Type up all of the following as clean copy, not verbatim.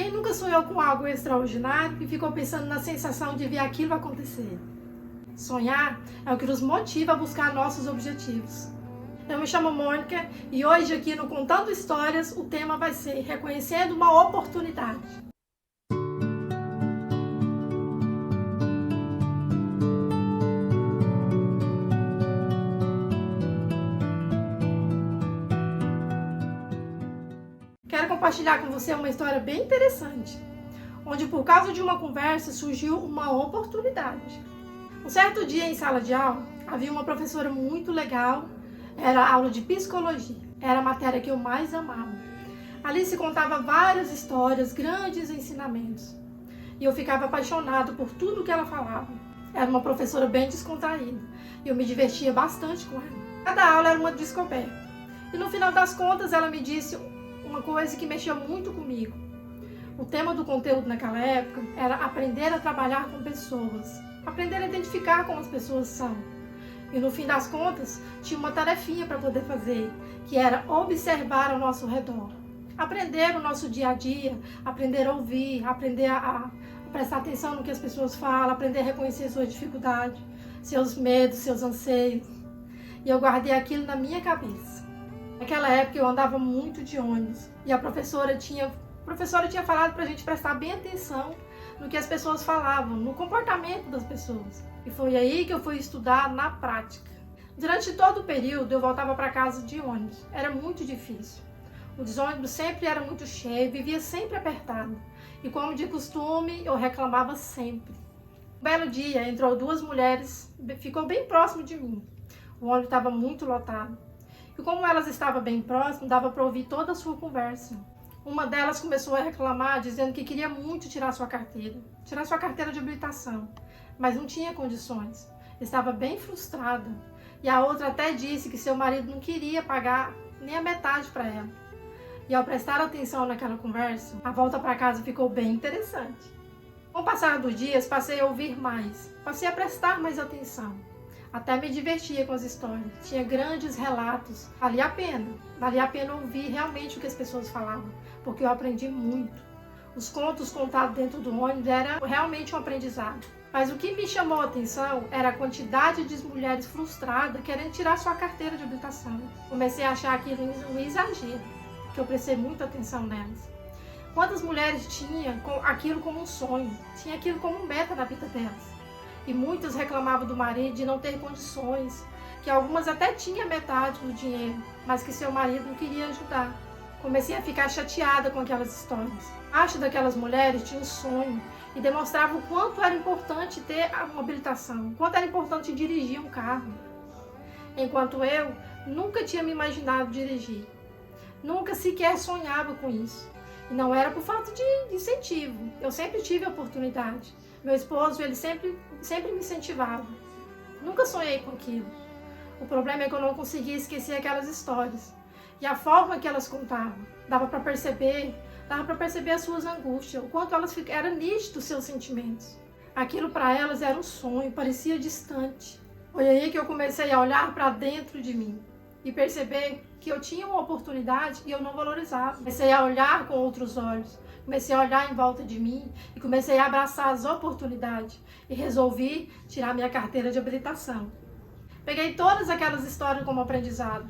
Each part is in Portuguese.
Quem nunca sonhou com algo extraordinário e ficou pensando na sensação de ver aquilo acontecer? Sonhar é o que nos motiva a buscar nossos objetivos. Eu me chamo Mônica e hoje aqui no Contando Histórias o tema vai ser Reconhecendo uma Oportunidade. Quero compartilhar com você uma história bem interessante, onde por causa de uma conversa surgiu uma oportunidade. Um certo dia em sala de aula, havia uma professora muito legal, era aula de psicologia, era a matéria que eu mais amava. Ali se contava várias histórias, grandes ensinamentos, e eu ficava apaixonado por tudo que ela falava. Era uma professora bem descontraída, e eu me divertia bastante com ela. Cada aula era uma descoberta, e no final das contas ela me disse uma coisa que mexeu muito comigo. O tema do conteúdo naquela época era aprender a trabalhar com pessoas, aprender a identificar como as pessoas são. E no fim das contas, tinha uma tarefinha para poder fazer, que era observar ao nosso redor. Aprender o nosso dia a dia, aprender a ouvir, aprender a prestar atenção no que as pessoas falam, aprender a reconhecer suas dificuldades, seus medos, seus anseios. E eu guardei aquilo na minha cabeça. Naquela época eu andava muito de ônibus e a professora tinha falado para a gente prestar bem atenção no que as pessoas falavam, no comportamento das pessoas. E foi aí que eu fui estudar na prática. Durante todo o período eu voltava para casa de ônibus. Era muito difícil. Os ônibus sempre eram muito cheios, vivia sempre apertado. E como de costume, eu reclamava sempre. Um belo dia entrou duas mulheres, ficou bem próximo de mim. O ônibus estava muito lotado. E como elas estavam bem próximas, dava para ouvir toda a sua conversa. Uma delas começou a reclamar, dizendo que queria muito tirar sua carteira de habilitação, mas não tinha condições. Estava bem frustrada. E a outra até disse que seu marido não queria pagar nem a metade para ela. E ao prestar atenção naquela conversa, a volta para casa ficou bem interessante. Com o passar dos dias, passei a ouvir mais, passei a prestar mais atenção. Até me divertia com as histórias. Tinha grandes relatos. Valia a pena ouvir realmente o que as pessoas falavam, porque eu aprendi muito. Os contos contados dentro do ônibus era realmente um aprendizado. Mas o que me chamou a atenção era a quantidade de mulheres frustradas querendo tirar sua carteira de habilitação. Comecei a achar aquilo um exagero, que eu prestei muita atenção nelas. Quantas mulheres tinham aquilo como um sonho, tinham aquilo como meta na vida delas. E muitas reclamavam do marido de não ter condições, que algumas até tinham metade do dinheiro, mas que seu marido não queria ajudar. Comecei a ficar chateada com aquelas histórias. Acho daquelas mulheres tinha um sonho e demonstrava o quanto era importante ter uma habilitação, o quanto era importante dirigir um carro. Enquanto eu nunca tinha me imaginado dirigir. Nunca sequer sonhava com isso. E não era por falta de incentivo. Eu sempre tive a oportunidade. Meu esposo, ele sempre me incentivava. Nunca sonhei com aquilo. O problema é que eu não conseguia esquecer aquelas histórias. E a forma que elas contavam, dava para perceber as suas angústias, o quanto era nítido os seus sentimentos. Aquilo para elas era um sonho, parecia distante. Foi aí que eu comecei a olhar para dentro de mim e perceber que eu tinha uma oportunidade e eu não valorizava. Comecei a olhar com outros olhos. Comecei a olhar em volta de mim e comecei a abraçar as oportunidades e resolvi tirar minha carteira de habilitação. Peguei todas aquelas histórias como aprendizado.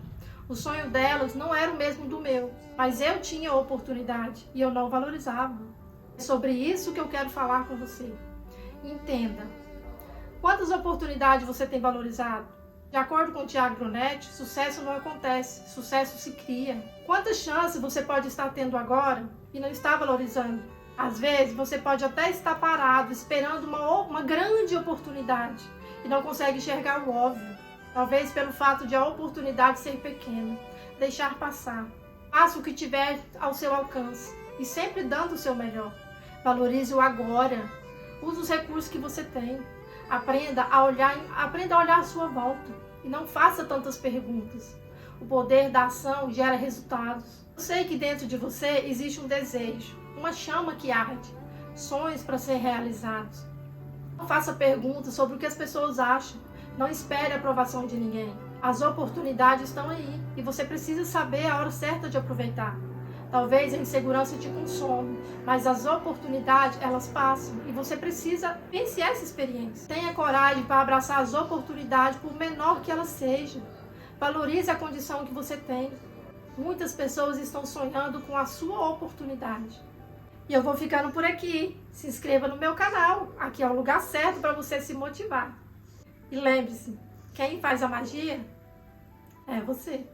O sonho delas não era o mesmo do meu, mas eu tinha a oportunidade e eu não valorizava. É sobre isso que eu quero falar com você. Entenda. Quantas oportunidades você tem valorizado? De acordo com o Tiago Brunetti, sucesso não acontece, sucesso se cria. Quantas chances você pode estar tendo agora e não está valorizando? Às vezes você pode até estar parado esperando uma grande oportunidade e não consegue enxergar o óbvio. Talvez pelo fato de a oportunidade ser pequena. Deixar passar. Faça o que tiver ao seu alcance e sempre dando o seu melhor. Valorize o agora. Use os recursos que você tem. Aprenda a olhar à sua volta e não faça tantas perguntas. O poder da ação gera resultados. Eu sei que dentro de você existe um desejo, uma chama que arde, sonhos para ser realizados. Não faça perguntas sobre o que as pessoas acham. Não espere a aprovação de ninguém. As oportunidades estão aí e você precisa saber a hora certa de aproveitar. Talvez a insegurança te consome, mas as oportunidades, elas passam e você precisa vencer essa experiência. Tenha coragem para abraçar as oportunidades, por menor que elas sejam. Valorize a condição que você tem. Muitas pessoas estão sonhando com a sua oportunidade. E eu vou ficando por aqui. Se inscreva no meu canal. Aqui é o lugar certo para você se motivar. E lembre-se, quem faz a magia é você.